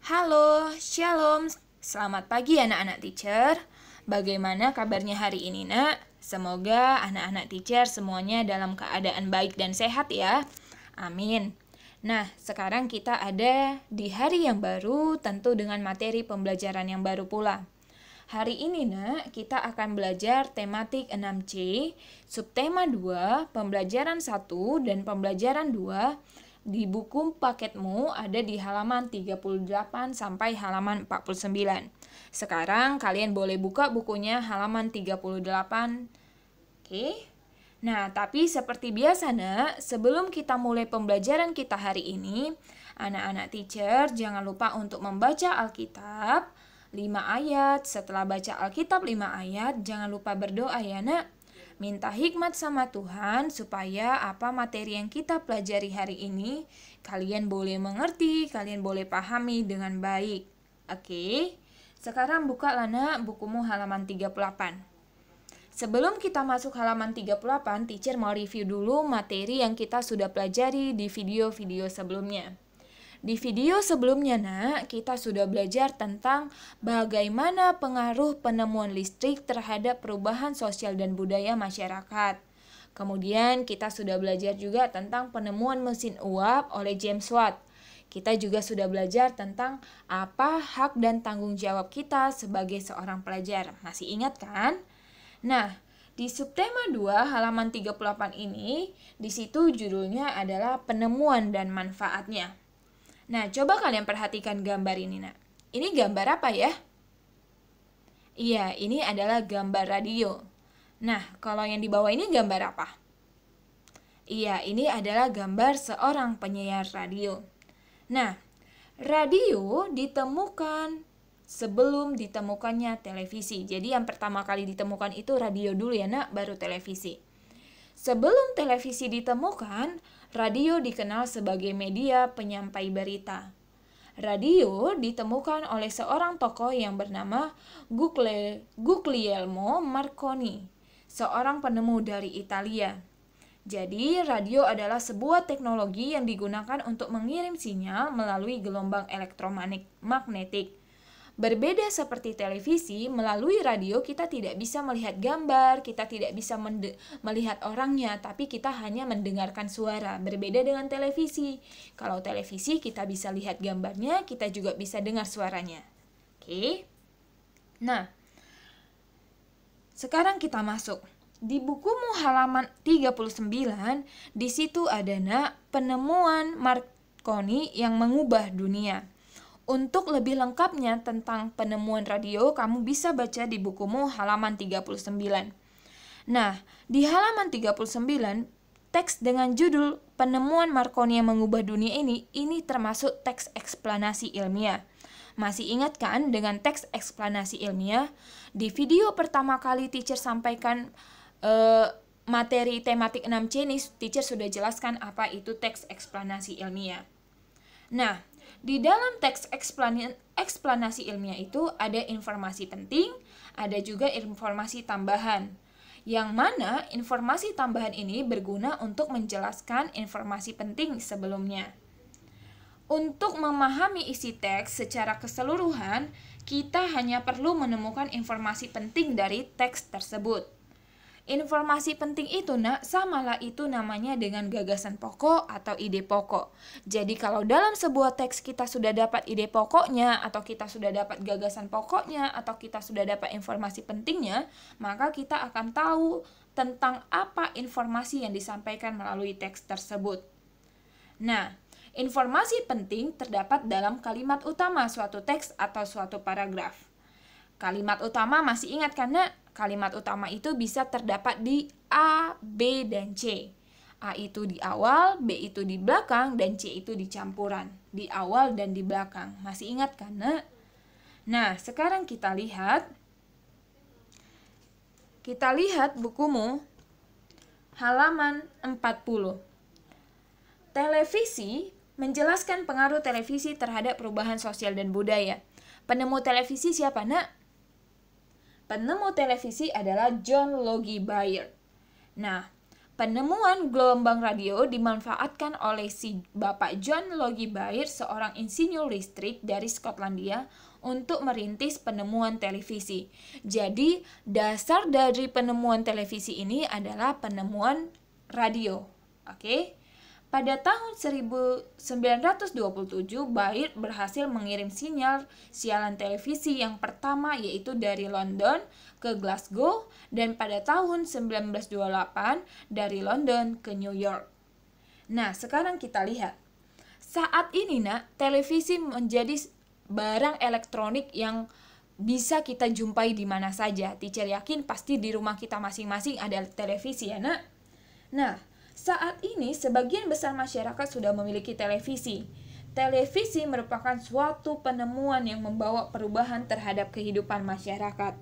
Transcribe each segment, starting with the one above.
Halo, shalom. Selamat pagi anak-anak teacher. Bagaimana kabarnya hari ini, Nak? Semoga anak-anak teacher semuanya dalam keadaan baik dan sehat ya. Amin. Nah, sekarang kita ada di hari yang baru, tentu dengan materi pembelajaran yang baru pula. Hari ini, Nak, kita akan belajar tematik 6C, subtema 2, pembelajaran 1 dan pembelajaran 2 di buku paketmu ada di halaman 38 sampai halaman 49. Sekarang kalian boleh buka bukunya halaman 38. Oke. Nah, tapi seperti biasa, Nak, sebelum kita mulai pembelajaran kita hari ini, anak-anak teacher jangan lupa untuk membaca Alkitab 5 ayat. Setelah baca Alkitab 5 ayat, jangan lupa berdoa ya, Nak. Minta hikmat sama Tuhan supaya apa materi yang kita pelajari hari ini kalian boleh mengerti, kalian boleh pahami dengan baik. Oke. Sekarang bukalah, Nak, bukumu halaman 38. Sebelum kita masuk halaman 38, teacher mau review dulu materi yang kita sudah pelajari di video-video sebelumnya. Di video sebelumnya, Nak, kita sudah belajar tentang bagaimana pengaruh penemuan listrik terhadap perubahan sosial dan budaya masyarakat. Kemudian kita sudah belajar juga tentang penemuan mesin uap oleh James Watt. Kita juga sudah belajar tentang apa hak dan tanggung jawab kita sebagai seorang pelajar. Masih ingat kan? Nah, di subtema 2 halaman 38 ini, di situ judulnya adalah penemuan dan manfaatnya. Nah, coba kalian perhatikan gambar ini, Nak. Ini gambar apa ya? Iya, ini adalah gambar radio. Nah, kalau yang di bawah ini gambar apa? Iya, ini adalah gambar seorang penyiar radio. Nah, radio ditemukan sebelum ditemukannya televisi. Jadi yang pertama kali ditemukan itu radio dulu ya, Nak, baru televisi. Sebelum televisi ditemukan, radio dikenal sebagai media penyampai berita. Radio ditemukan oleh seorang tokoh yang bernama Guglielmo Marconi, seorang penemu dari Italia. Jadi, radio adalah sebuah teknologi yang digunakan untuk mengirim sinyal melalui gelombang elektromagnetik. Berbeda seperti televisi, melalui radio kita tidak bisa melihat gambar, kita tidak bisa melihat orangnya, tapi kita hanya mendengarkan suara. Berbeda dengan televisi. Kalau televisi kita bisa lihat gambarnya, kita juga bisa dengar suaranya. Oke. Nah, sekarang kita masuk. Di bukumu halaman 39, di situ ada, Nak, penemuan Marconi yang mengubah dunia. Untuk lebih lengkapnya tentang penemuan radio, kamu bisa baca di bukumu halaman 39. Nah, di halaman 39, teks dengan judul Penemuan Marconi yang mengubah dunia ini termasuk teks eksplanasi ilmiah. Masih ingat kan dengan teks eksplanasi ilmiah? Di video pertama kali teacher sampaikan materi tematik 6C ini, teacher sudah jelaskan apa itu teks eksplanasi ilmiah. Nah, di dalam teks eksplanasi ilmiah itu ada informasi penting, ada juga informasi tambahan. Yang mana informasi tambahan ini berguna untuk menjelaskan informasi penting sebelumnya. Untuk memahami isi teks secara keseluruhan, kita hanya perlu menemukan informasi penting dari teks tersebut. Informasi penting itu, Nak, samalah itu namanya dengan gagasan pokok atau ide pokok. Jadi kalau dalam sebuah teks kita sudah dapat ide pokoknya, atau kita sudah dapat gagasan pokoknya, atau kita sudah dapat informasi pentingnya, maka kita akan tahu tentang apa informasi yang disampaikan melalui teks tersebut. Nah, informasi penting terdapat dalam kalimat utama suatu teks atau suatu paragraf. Kalimat utama masih ingat kan, Nak? Kalimat utama itu bisa terdapat di A, B, dan C. A itu di awal, B itu di belakang, dan C itu di campuran. Di awal dan di belakang. Masih ingat kan, Nak? Nah, sekarang kita lihat. Kita lihat bukumu halaman 40. Televisi menjelaskan pengaruh televisi terhadap perubahan sosial dan budaya. Penemu televisi siapa, Nak? Penemu televisi adalah John Logie Baird. Nah, Penemuan gelombang radio dimanfaatkan oleh si Bapak John Logie Baird, seorang insinyur listrik dari Skotlandia, untuk merintis penemuan televisi. Jadi, dasar dari penemuan televisi ini adalah penemuan radio. Oke? Pada tahun 1927, Baird berhasil mengirim siaran televisi yang pertama, yaitu dari London ke Glasgow, dan pada tahun 1928 dari London ke New York. Nah, sekarang kita lihat. Saat ini, televisi menjadi barang elektronik yang bisa kita jumpai di mana saja. Teacher yakin pasti di rumah kita masing-masing ada televisi ya, Nak? Nah, saat ini sebagian besar masyarakat sudah memiliki televisi. Televisi merupakan suatu penemuan yang membawa perubahan terhadap kehidupan masyarakat.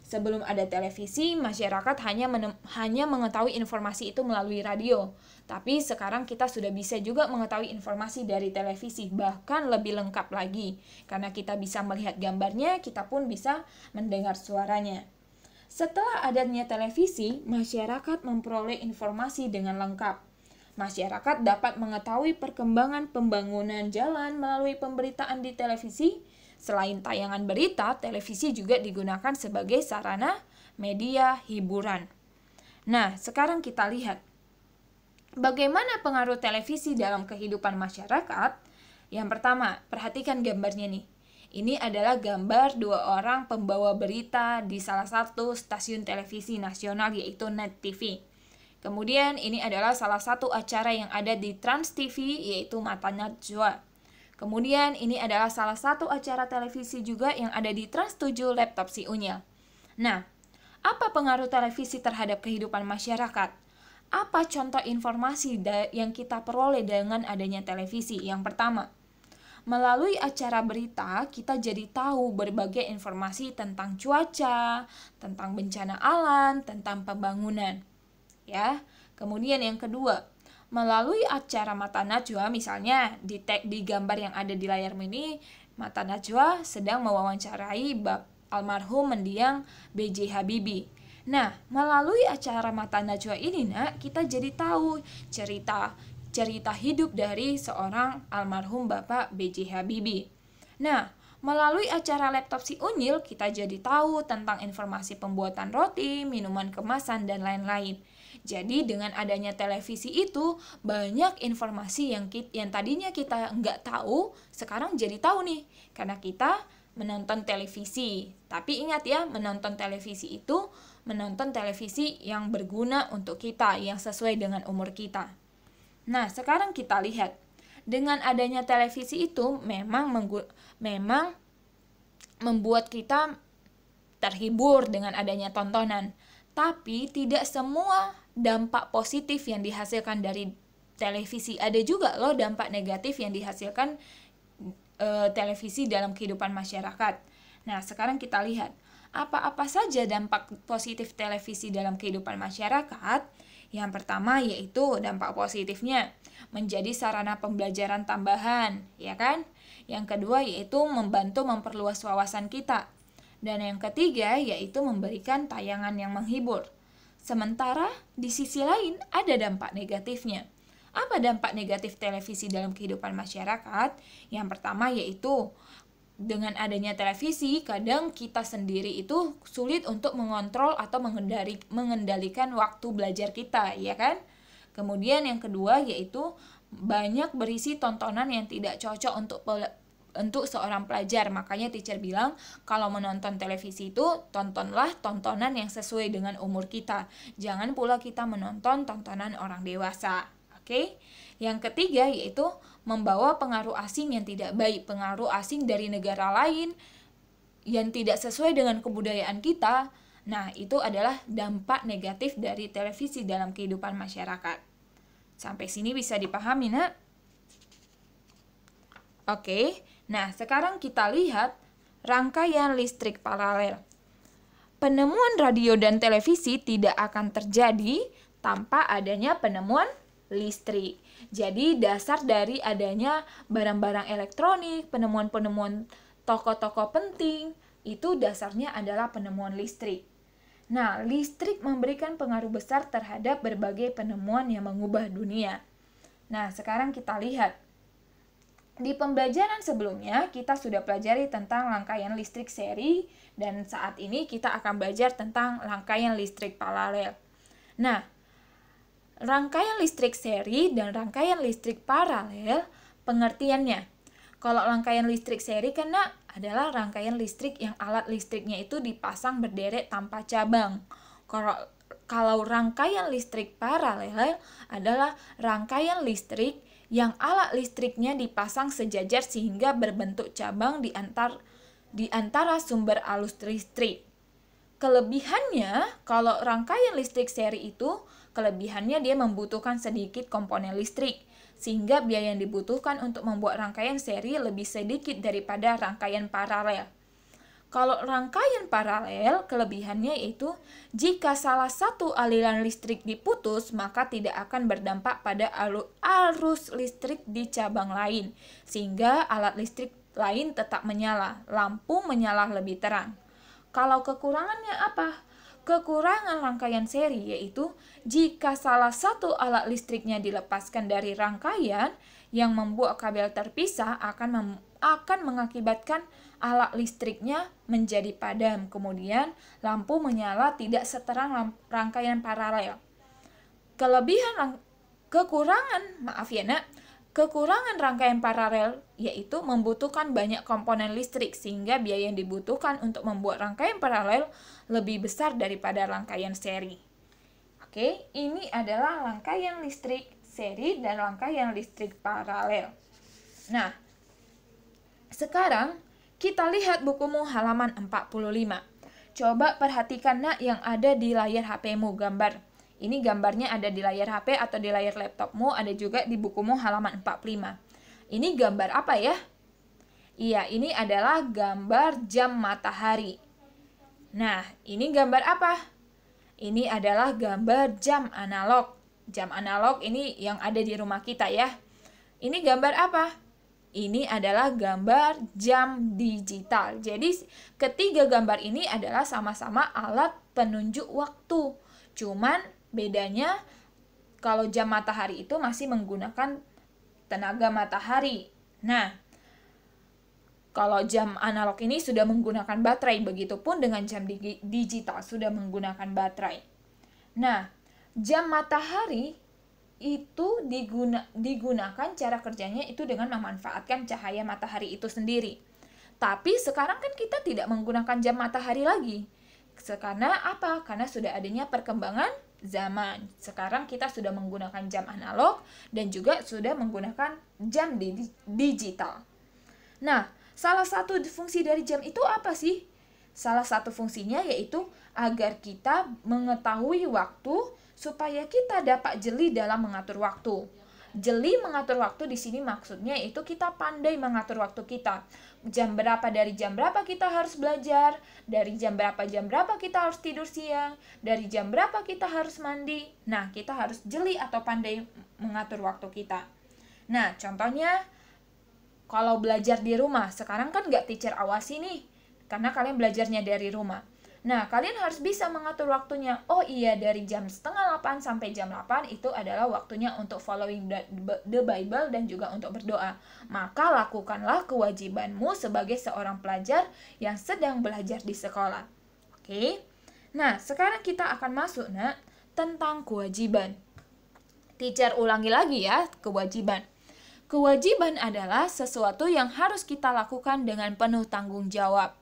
Sebelum ada televisi, masyarakat hanya mengetahui informasi itu melalui radio. Tapi sekarang kita sudah bisa juga mengetahui informasi dari televisi, bahkan lebih lengkap lagi. Karena kita bisa melihat gambarnya, kita pun bisa mendengar suaranya. Setelah adanya televisi, masyarakat memperoleh informasi dengan lengkap. Masyarakat dapat mengetahui perkembangan pembangunan jalan melalui pemberitaan di televisi. Selain tayangan berita, televisi juga digunakan sebagai sarana media hiburan. Nah, sekarang kita lihat bagaimana pengaruh televisi dalam kehidupan masyarakat. Yang pertama, perhatikan gambarnya nih. Ini adalah gambar dua orang pembawa berita di salah satu stasiun televisi nasional, yaitu Net TV. Kemudian ini adalah salah satu acara yang ada di Trans TV, yaitu Mata Najwa. Kemudian ini adalah salah satu acara televisi juga yang ada di Trans 7, Laptop Si Unyil. Nah, apa pengaruh televisi terhadap kehidupan masyarakat? Apa contoh informasi yang kita peroleh dengan adanya televisi? Yang pertama, melalui acara berita, kita jadi tahu berbagai informasi tentang cuaca, tentang bencana alam, tentang pembangunan. Ya. Kemudian yang kedua, melalui acara Mata Najwa, misalnya di gambar yang ada di layarmu ini, Mata Najwa sedang mewawancarai almarhum mendiang B.J. Habibie. Nah, melalui acara Mata Najwa ini, kita jadi tahu cerita hidup dari seorang almarhum Bapak B.J. Habibie. Nah, melalui acara Laptop Si Unyil, kita jadi tahu tentang informasi pembuatan roti, minuman kemasan, dan lain-lain. Jadi, dengan adanya televisi itu, banyak informasi yang tadinya kita nggak tahu, sekarang jadi tahu nih. Karena kita menonton televisi. Tapi ingat ya, menonton televisi itu, menonton televisi yang berguna untuk kita, yang sesuai dengan umur kita. Nah, sekarang kita lihat. Dengan adanya televisi itu memang membuat kita terhibur dengan adanya tontonan. Tapi tidak semua dampak positif yang dihasilkan dari televisi. Ada juga loh dampak negatif yang dihasilkan televisi dalam kehidupan masyarakat. Nah, sekarang kita lihat. Apa-apa saja dampak positif televisi dalam kehidupan masyarakat? Yang pertama yaitu dampak positifnya menjadi sarana pembelajaran tambahan, ya kan? Yang kedua yaitu membantu memperluas wawasan kita. Dan yang ketiga yaitu memberikan tayangan yang menghibur. Sementara di sisi lain ada dampak negatifnya. Apa dampak negatif televisi dalam kehidupan masyarakat? Yang pertama yaitu dengan adanya televisi, kadang kita sendiri itu sulit untuk mengontrol atau mengendalikan waktu belajar kita, ya kan? Kemudian yang kedua yaitu banyak berisi tontonan yang tidak cocok untuk seorang pelajar. Makanya teacher bilang, kalau menonton televisi itu, tontonlah tontonan yang sesuai dengan umur kita. Jangan pula kita menonton tontonan orang dewasa. Oke? Yang ketiga yaitu membawa pengaruh asing yang tidak baik, pengaruh asing dari negara lain yang tidak sesuai dengan kebudayaan kita. Nah, itu adalah dampak negatif dari televisi dalam kehidupan masyarakat. Sampai sini bisa dipahami, Nak? Oke, nah sekarang kita lihat rangkaian listrik paralel. Penemuan radio dan televisi tidak akan terjadi tanpa adanya penemuan listrik. Jadi dasar dari adanya barang-barang elektronik, penemuan-penemuan toko-toko penting, itu dasarnya adalah penemuan listrik. Nah, listrik memberikan pengaruh besar terhadap berbagai penemuan yang mengubah dunia. Nah, sekarang kita lihat. Di pembelajaran sebelumnya, kita sudah pelajari tentang rangkaian listrik seri, dan saat ini kita akan belajar tentang rangkaian listrik paralel. Nah, rangkaian listrik seri dan rangkaian listrik paralel, pengertiannya. Kalau rangkaian listrik seri karena adalah rangkaian listrik yang alat listriknya itu dipasang berderet tanpa cabang. Kalau rangkaian listrik paralel adalah rangkaian listrik yang alat listriknya dipasang sejajar sehingga berbentuk cabang di antara sumber arus listrik. Kelebihannya, kalau rangkaian listrik seri itu, kelebihannya dia membutuhkan sedikit komponen listrik, sehingga biaya yang dibutuhkan untuk membuat rangkaian seri lebih sedikit daripada rangkaian paralel. Kalau rangkaian paralel, kelebihannya yaitu jika salah satu aliran listrik diputus, maka tidak akan berdampak pada arus listrik di cabang lain, sehingga alat listrik lain tetap menyala, lampu menyala lebih terang. Kalau kekurangannya apa? Kekurangan rangkaian seri yaitu jika salah satu alat listriknya dilepaskan dari rangkaian yang membuat kabel terpisah akan mengakibatkan alat listriknya menjadi padam. Kemudian lampu menyala tidak seterang rangkaian paralel. Kekurangan rangkaian paralel yaitu membutuhkan banyak komponen listrik sehingga biaya yang dibutuhkan untuk membuat rangkaian paralel lebih besar daripada rangkaian seri. Oke, ini adalah rangkaian listrik seri dan rangkaian listrik paralel. Nah, sekarang kita lihat bukumu halaman 45. Coba perhatikan nak yang ada di layar HP-mu gambar. Ini gambarnya ada di layar HP atau di layar laptopmu, ada juga di bukumu halaman 45. Ini gambar apa ya? Iya, ini adalah gambar jam matahari. Nah, ini gambar apa? Ini adalah gambar jam analog. Jam analog ini yang ada di rumah kita ya. Ini gambar apa? Ini adalah gambar jam digital. Jadi, ketiga gambar ini adalah sama-sama alat penunjuk waktu. Cuman bedanya kalau jam matahari itu masih menggunakan tenaga matahari. Nah, kalau jam analog ini sudah menggunakan baterai, begitupun dengan jam digital sudah menggunakan baterai. Nah, jam matahari itu digunakan cara kerjanya itu dengan memanfaatkan cahaya matahari itu sendiri. Tapi sekarang kan kita tidak menggunakan jam matahari lagi. Karena apa? Karena sudah adanya perkembangan zaman. Sekarang kita sudah menggunakan jam analog dan juga sudah menggunakan jam digital. Nah, salah satu fungsi dari jam itu apa sih? Salah satu fungsinya yaitu agar kita mengetahui waktu supaya kita dapat jeli dalam mengatur waktu. Jeli mengatur waktu di sini maksudnya itu kita pandai mengatur waktu kita. Jam berapa dari jam berapa kita harus belajar, dari jam berapa kita harus tidur siang, dari jam berapa kita harus mandi. Nah, kita harus jeli atau pandai mengatur waktu kita. Nah, contohnya kalau belajar di rumah, sekarang kan nggak teacher awasi nih, karena kalian belajarnya dari rumah. Nah, kalian harus bisa mengatur waktunya. Oh iya, dari jam 7:30 sampai jam 8 itu adalah waktunya untuk following the Bible dan juga untuk berdoa. Maka lakukanlah kewajibanmu sebagai seorang pelajar yang sedang belajar di sekolah. Oke? Nah, sekarang kita akan masuk tentang kewajiban. Teacher ulangi lagi ya, kewajiban. Kewajiban adalah sesuatu yang harus kita lakukan dengan penuh tanggung jawab.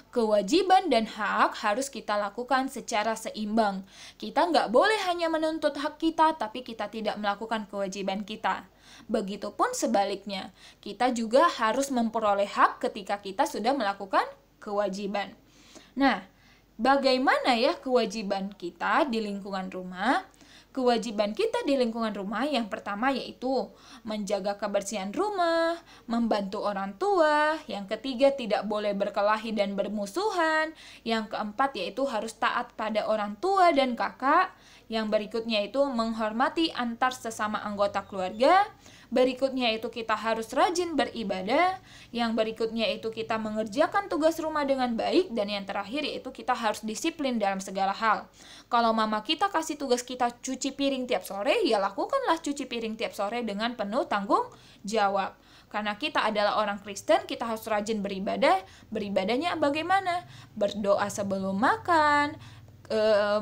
Kewajiban dan hak harus kita lakukan secara seimbang. Kita nggak boleh hanya menuntut hak kita, tapi kita tidak melakukan kewajiban kita. Begitupun sebaliknya, kita juga harus memperoleh hak ketika kita sudah melakukan kewajiban. Nah, bagaimana ya kewajiban kita di lingkungan rumah? Kewajiban kita di lingkungan rumah yang pertama yaitu menjaga kebersihan rumah, membantu orang tua, yang ketiga tidak boleh berkelahi dan bermusuhan, yang keempat yaitu harus taat pada orang tua dan kakak, yang berikutnya itu menghormati antar sesama anggota keluarga, berikutnya itu kita harus rajin beribadah, yang berikutnya itu kita mengerjakan tugas rumah dengan baik, dan yang terakhir yaitu kita harus disiplin dalam segala hal. Kalau mama kita kasih tugas kita cuci piring tiap sore, ya lakukanlah cuci piring tiap sore dengan penuh tanggung jawab. Karena kita adalah orang Kristen, kita harus rajin beribadah. Beribadahnya bagaimana? Berdoa sebelum makan,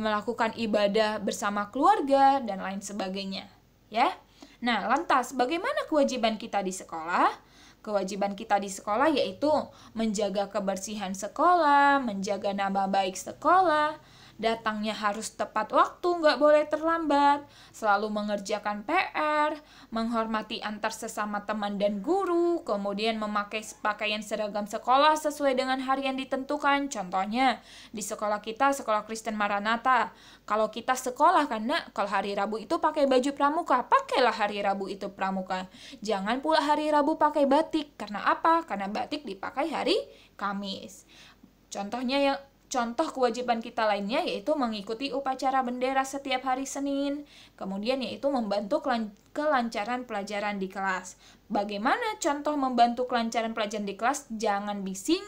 melakukan ibadah bersama keluarga, dan lain sebagainya. Ya. Nah, lantas bagaimana kewajiban kita di sekolah? Kewajiban kita di sekolah yaitu menjaga kebersihan sekolah, menjaga nama baik sekolah, datangnya harus tepat waktu, nggak boleh terlambat, selalu mengerjakan PR, menghormati antar sesama teman dan guru, kemudian memakai pakaian seragam sekolah sesuai dengan hari yang ditentukan. Contohnya, di sekolah kita, sekolah Kristen Maranatha, kalau kita sekolah, karena kalau hari Rabu itu pakai baju pramuka, pakailah hari Rabu itu pramuka. Jangan pula hari Rabu pakai batik. Karena apa? Karena batik dipakai hari Kamis. Contoh kewajiban kita lainnya yaitu mengikuti upacara bendera setiap hari Senin. Kemudian yaitu membantu kelancaran pelajaran di kelas. Bagaimana contoh membantu kelancaran pelajaran di kelas? Jangan bising,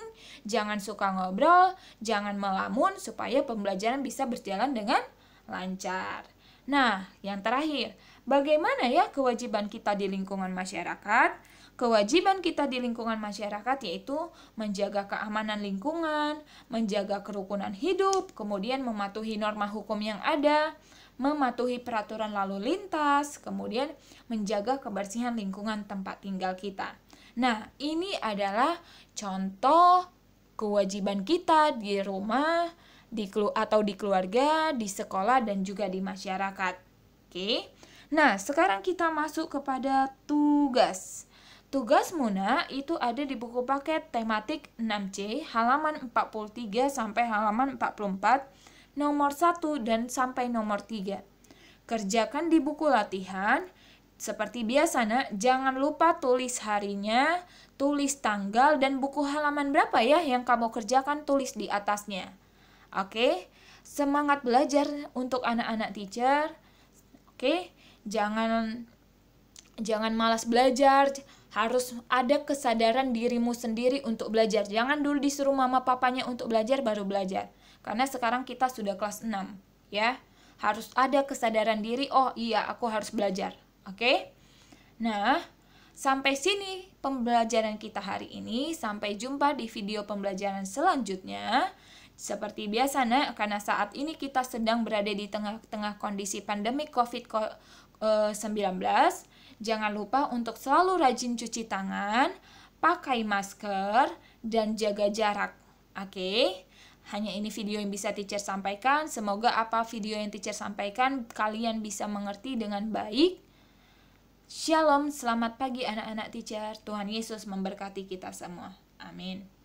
jangan suka ngobrol, jangan melamun supaya pembelajaran bisa berjalan dengan lancar. Nah, yang terakhir, bagaimana ya kewajiban kita di lingkungan masyarakat? Kewajiban kita di lingkungan masyarakat yaitu menjaga keamanan lingkungan, menjaga kerukunan hidup, kemudian mematuhi norma hukum yang ada, mematuhi peraturan lalu lintas, kemudian menjaga kebersihan lingkungan tempat tinggal kita. Nah, ini adalah contoh kewajiban kita di rumah, atau di keluarga, di sekolah, dan juga di masyarakat. Oke. Nah, sekarang kita masuk kepada tugas. Tugas Muna itu ada di buku paket tematik 6C halaman 43 sampai halaman 44, nomor 1 dan sampai nomor 3. Kerjakan di buku latihan. Seperti biasa, Nak, jangan lupa tulis harinya, tulis tanggal, dan buku halaman berapa ya yang kamu kerjakan, tulis di atasnya. Oke, semangat belajar untuk anak-anak teacher. Oke, jangan malas belajar. Harus ada kesadaran dirimu sendiri untuk belajar. Jangan dulu disuruh mama papanya untuk belajar baru belajar. Karena sekarang kita sudah kelas 6, ya. Harus ada kesadaran diri, oh iya aku harus belajar. Oke? Nah, sampai sini pembelajaran kita hari ini. Sampai jumpa di video pembelajaran selanjutnya. Seperti biasa, Nak, karena saat ini kita sedang berada di tengah-tengah kondisi pandemi COVID-19, jangan lupa untuk selalu rajin cuci tangan, pakai masker, dan jaga jarak. Oke? Hanya ini video yang bisa teacher sampaikan. Semoga apa video yang teacher sampaikan kalian bisa mengerti dengan baik. Shalom, selamat pagi anak-anak teacher. Tuhan Yesus memberkati kita semua. Amin.